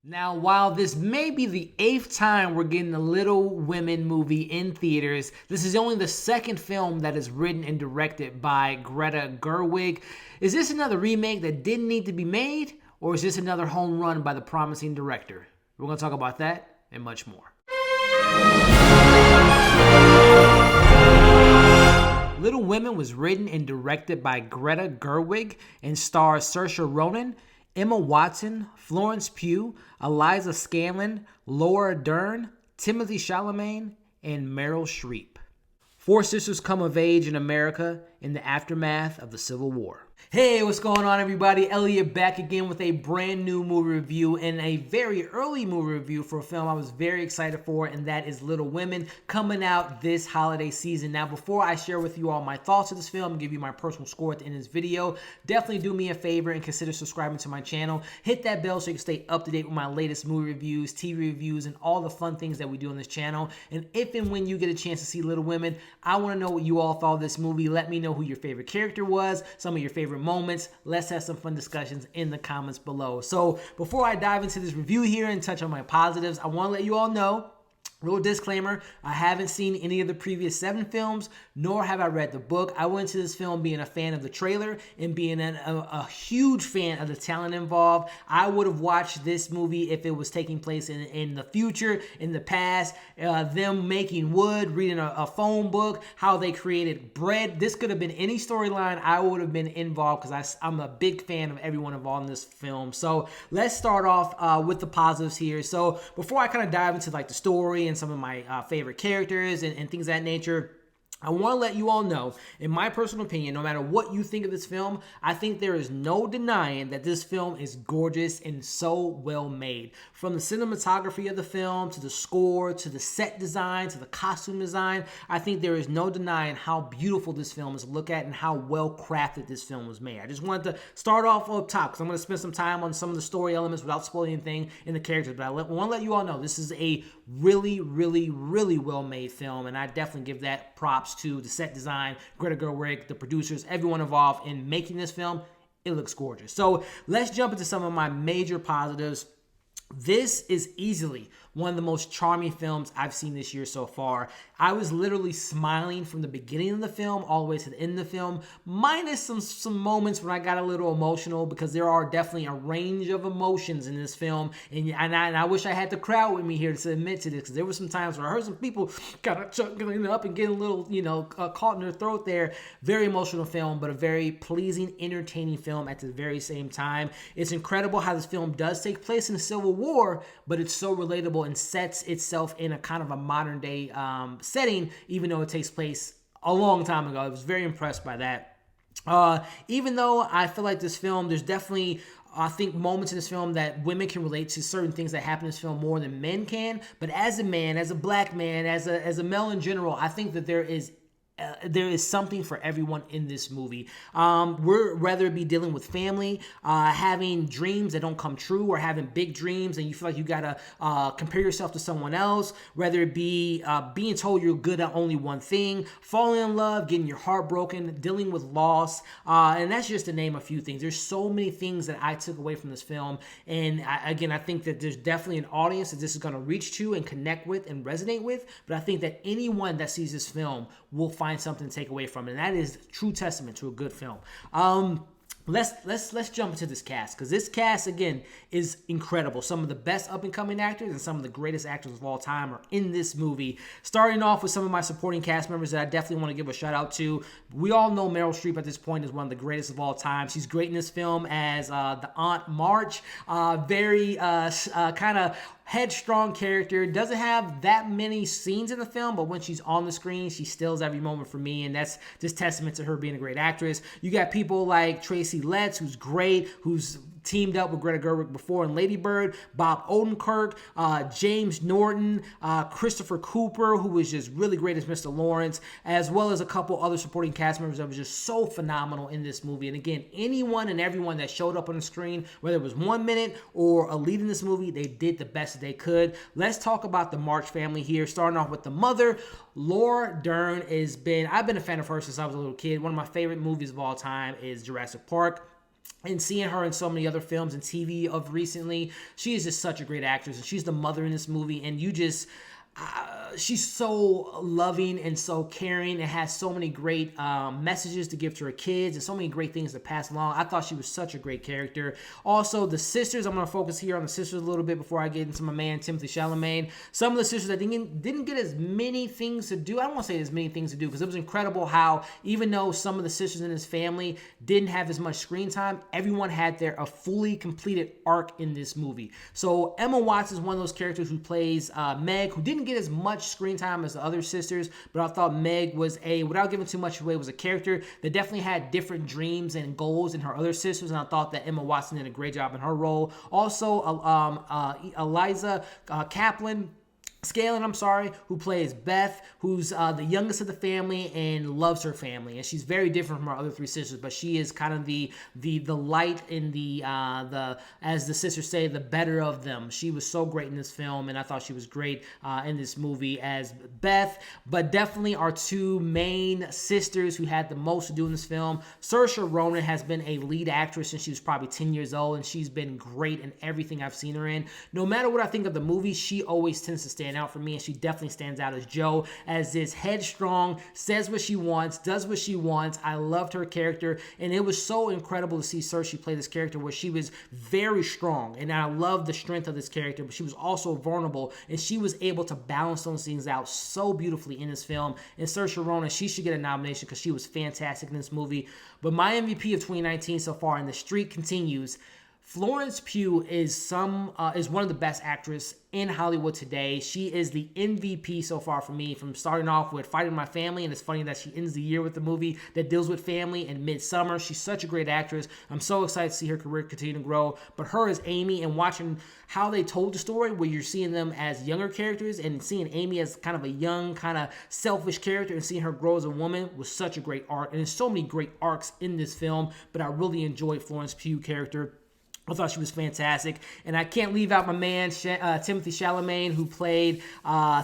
Now, while this may be the 8th time we're getting the Little Women movie in theaters, this is only the second film that is written and directed by Greta Gerwig. Is this another remake that didn't need to be made, or is this another home run by the promising director? We're going to talk about that and much more. Little Women was written and directed by Greta Gerwig and stars Saoirse Ronan, Emma Watson, Florence Pugh, Eliza Scanlen, Laura Dern, Timothée Chalamet, and Meryl Streep. Four sisters come of age in America in the aftermath of the Civil War. Hey, what's going on, everybody? Elliot back again with a brand new movie review and a very early movie review for a film I was very excited for, and that is Little Women, coming out this holiday season. Now, before I share with you all my thoughts of this film and give you my personal score at the end of this video, definitely do me a favor and consider subscribing to my channel. Hit that bell so you can stay up to date with my latest movie reviews, TV reviews, and all the fun things that we do on this channel. And if and when you get a chance to see Little Women, I want to know what you all thought of this movie. Let me know who your favorite character was, some of your favorite moments. Let's have some fun discussions in the comments below. So before I dive into this review here and touch on my positives, I want to let you all know, little disclaimer, I haven't seen any of the previous 7 films, nor have I read the book. I went to this film being a fan of the trailer and being a huge fan of the talent involved. I would have watched this movie if it was taking place in the future, in the past, them making wood, reading a phone book, how they created bread. This could have been any storyline. I would have been involved because I'm a big fan of everyone involved in this film. So let's start off with the positives here. So before I kind of dive into like the story and some of my favorite characters and things of that nature, I want to let you all know, in my personal opinion, no matter what you think of this film, I think there is no denying that this film is gorgeous and so well made. From the cinematography of the film, to the score, to the set design, to the costume design, I think there is no denying how beautiful this film is to look at and how well crafted this film was made. I just wanted to start off up top because I'm going to spend some time on some of the story elements without spoiling anything in the characters, but I want to let you all know this is a really, really, really well made film, and I definitely give that props to the set design, Greta Gerwig, the producers, everyone involved in making this film. It looks gorgeous. So let's jump into some of my major positives. This is easily one of the most charming films I've seen this year so far. I was literally smiling from the beginning of the film all the way to the end of the film, minus some moments when I got a little emotional, because there are definitely a range of emotions in this film, and I wish I had the crowd with me here to admit to this, because there were some times where I heard some people kind of chuckling up and getting a little, caught in their throat there. Very emotional film, but a very pleasing, entertaining film at the very same time. It's incredible how this film does take place in the Civil War, but it's so relatable and sets itself in a kind of a modern day setting, even though it takes place a long time ago. I was very impressed by that. Even though I feel like this film, there's definitely, I think, moments in this film that women can relate to certain things that happen in this film more than men can. But as a man, as a black man, as a male in general, I think that there is something for everyone in this movie. Whether it be dealing with family, having dreams that don't come true, or having big dreams and you feel like you gotta compare yourself to someone else, whether it be being told you're good at only one thing, falling in love, getting your heart broken, dealing with loss, and that's just to name a few things. There's so many things that I took away from this film, and I think that there's definitely an audience that this is going to reach to and connect with and resonate with, but I think that anyone that sees this film will find something to take away from it, and that is true testament to a good film. Let's jump into this cast, because this cast, again, is incredible. Some of the best up-and-coming actors and some of the greatest actors of all time are in this movie. Starting off with some of my supporting cast members that I definitely want to give a shout-out to. We all know Meryl Streep at this point is one of the greatest of all time. She's great in this film as the Aunt March. Very kind of headstrong character. Doesn't have that many scenes in the film, but when she's on the screen, she steals every moment for me, and that's just testament to her being a great actress. You got people like Tracy Letts, who's great, who's teamed up with Greta Gerwig before in Lady Bird, Bob Odenkirk, James Norton, Christopher Cooper, who was just really great as Mr. Lawrence, as well as a couple other supporting cast members that was just so phenomenal in this movie. And again, anyone and everyone that showed up on the screen, whether it was 1 minute or a lead in this movie, they did the best that they could. Let's talk about the March family here, starting off with the mother. Laura Dern I've been a fan of her since I was a little kid. One of my favorite movies of all time is Jurassic Park. and seeing her in so many other films and TV of recently, she is just such a great actress, and she's the mother in this movie, and you just, she's so loving and so caring and has so many great messages to give to her kids and so many great things to pass along. I thought she was such a great character. Also, the sisters, I'm going to focus here on the sisters a little bit before I get into my man, Timothée Chalamet. Some of the sisters that didn't get as many things to do. I don't want to say as many things to do, because it was incredible how, even though some of the sisters in his family didn't have as much screen time, everyone had a fully completed arc in this movie. So Emma Watson is one of those characters who plays Meg, who didn't get as much screen time as the other sisters, but I thought Meg was without giving too much away, was a character that definitely had different dreams and goals than her other sisters, and I thought that Emma Watson did a great job in her role. Also, Eliza Scanlen, who plays Beth, who's the youngest of the family and loves her family, and she's very different from her other three sisters, but she is kind of the light in the as the sisters say, the better of them. She was so great in this film, and I thought she was great in this movie as Beth. But definitely our two main sisters who had the most to do in this film. Saoirse Ronan has been a lead actress since she was probably 10 years old, and she's been great in everything I've seen her in. No matter what I think of the movie, she always tends to stand out for me, and she definitely stands out as Jo, as this headstrong, says what she wants, does what she wants. I loved her character, and it was so incredible to see Saoirse play this character where she was very strong, and I love the strength of this character, but she was also vulnerable, and she was able to balance those things out so beautifully in this film. And Saoirse Ronan, she should get a nomination because she was fantastic in this movie. But my MVP of 2019 so far, and the streak continues, Florence Pugh is one of the best actresses in Hollywood today. She is the MVP so far for me, from starting off with Fighting My Family, and it's funny that she ends the year with the movie that deals with family, and Midsummer. She's such a great actress. I'm so excited to see her career continue to grow. But her as Amy, and watching how they told the story, where you're seeing them as younger characters and seeing Amy as kind of a young, kind of selfish character, and seeing her grow as a woman, was such a great arc. And there's so many great arcs in this film, but I really enjoyed Florence Pugh character. I thought she was fantastic. And I can't leave out my man, Timothée Chalamet, who played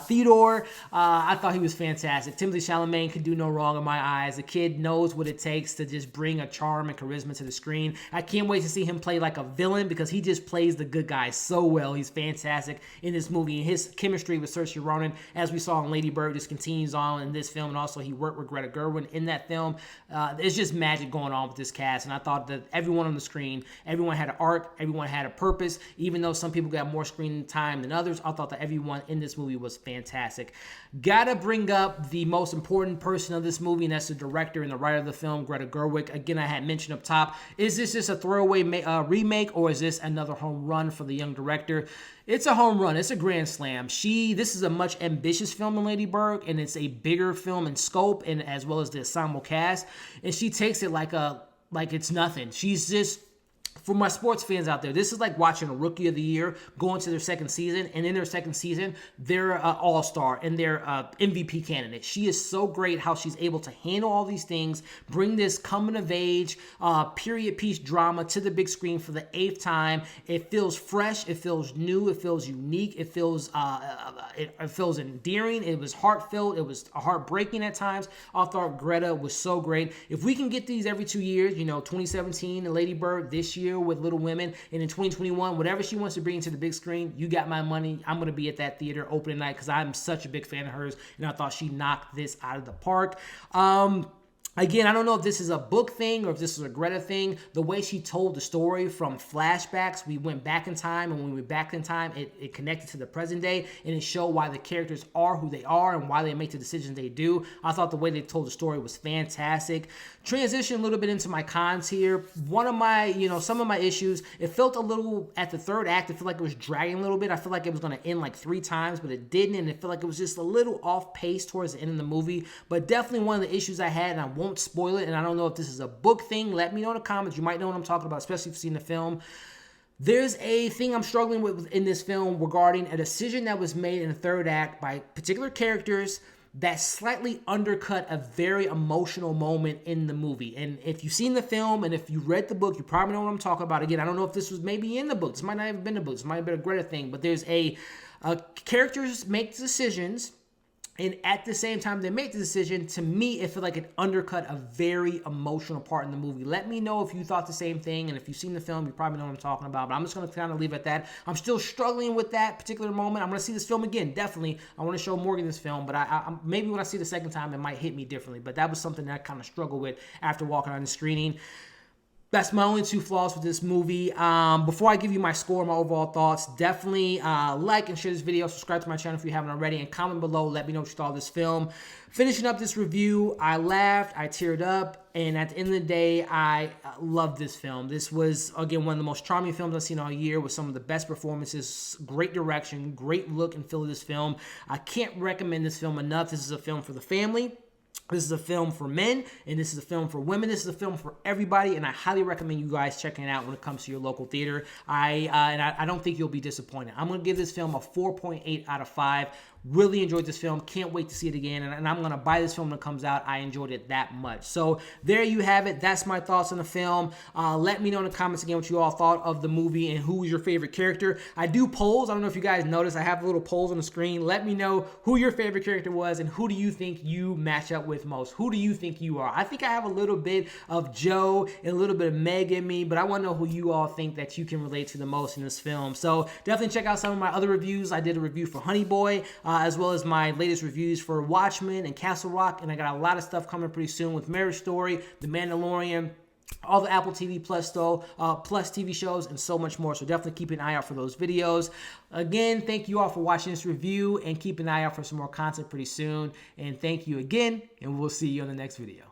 Theodore. I thought he was fantastic. Timothée Chalamet could do no wrong in my eyes. The kid knows what it takes to just bring a charm and charisma to the screen. I can't wait to see him play like a villain, because he just plays the good guy so well. He's fantastic in this movie. And his chemistry with Saoirse Ronan, as we saw in Lady Bird, just continues on in this film. And also he worked with Greta Gerwig in that film. There's just magic going on with this cast. And I thought that everyone on the screen, everyone had an arc. Everyone had a purpose. Even though some people got more screen time than others, I thought that everyone in this movie was fantastic. Gotta bring up the most important person of this movie, and that's the director and the writer of the film, Greta Gerwig. Again, I had mentioned up top, is this just a throwaway remake, or is this another home run for the young director? It's a home run. It's a grand slam. This is a much ambitious film than Lady Bird, and it's a bigger film in scope, and as well as the ensemble cast. And she takes it like it's nothing. She's just, for my sports fans out there, this is like watching a Rookie of the Year go into their second season, and in their second season, they're an all-star and they're MVP candidate. She is so great how she's able to handle all these things, bring this coming-of-age period piece drama to the big screen for the 8th time. It feels fresh. It feels new. It feels unique. It feels endearing. It was heartfelt. It was heartbreaking at times. I thought Greta was so great. If we can get these every 2 years, 2017 and Lady Bird this year with Little Women, and in 2021, whatever she wants to bring to the big screen, you got my money. I'm going to be at that theater opening night, because I'm such a big fan of hers, and I thought she knocked this out of the park. Again, I don't know if this is a book thing or if this is a Greta thing. The way she told the story from flashbacks, we went back in time, and when we went back in time, it connected to the present day, and it showed why the characters are who they are and why they make the decisions they do. I thought the way they told the story was fantastic. Transition a little bit into my cons here. One of my, some of my issues, it felt a little, at the third act, it felt like it was dragging a little bit. I feel like it was going to end like 3 times, but it didn't, and it felt like it was just a little off pace towards the end of the movie. But definitely one of the issues I had, and I won't spoil it, and I don't know if this is a book thing. Let me know in the comments. You might know what I'm talking about, especially if you've seen the film. There's a thing I'm struggling with in this film regarding a decision that was made in the third act by particular characters that slightly undercut a very emotional moment in the movie. And if you've seen the film and if you read the book, you probably know what I'm talking about. Again, I don't know if this was maybe in the book. This might not have been in the book. This might have been a Greta thing. But there's characters make decisions And at the same time they make the decision, to me, it felt like it undercut a very emotional part in the movie. Let me know if you thought the same thing, and if you've seen the film, you probably know what I'm talking about, but I'm just going to kind of leave it at that. I'm still struggling with that particular moment. I'm going to see this film again, definitely. I want to show Morgan this film, but I maybe when I see it the second time, it might hit me differently, but that was something that I kind of struggled with after walking on the screening. That's my only two flaws with this movie. Before I give you my score, my overall thoughts, definitely like and share this video, subscribe to my channel if you haven't already, and comment below. Let me know what you thought of this film. Finishing up this review, I laughed, I teared up, and at the end of the day, I loved this film. This was, again, one of the most charming films I've seen all year, with some of the best performances, great direction, great look and feel of this film. I can't recommend this film enough. This is a film for the family. This is a film for men, and this is a film for women. This is a film for everybody, and I highly recommend you guys checking it out when it comes to your local theater. I don't think you'll be disappointed. I'm going to give this film a 4.8 out of 5. Really enjoyed this film. Can't wait to see it again, and I'm going to buy this film when it comes out. I enjoyed it that much. So there you have it. That's my thoughts on the film. Let me know in the comments again what you all thought of the movie and who was your favorite character. I do polls. I don't know if you guys noticed. I have little polls on the screen. Let me know who your favorite character was and who do you think you match up with most. Who do you think you are? I think I have a little bit of Joe and a little bit of Meg in me, but I want to know who you all think that you can relate to the most in this film. So definitely check out some of my other reviews. I did a review for Honey Boy, as well as my latest reviews for Watchmen and Castle Rock, and I got a lot of stuff coming pretty soon with Marriage Story, The Mandalorian, all the Apple TV Plus TV shows, and so much more. So definitely keep an eye out for those videos. Again, thank you all for watching this review, and keep an eye out for some more content pretty soon. And thank you again, and we'll see you on the next video.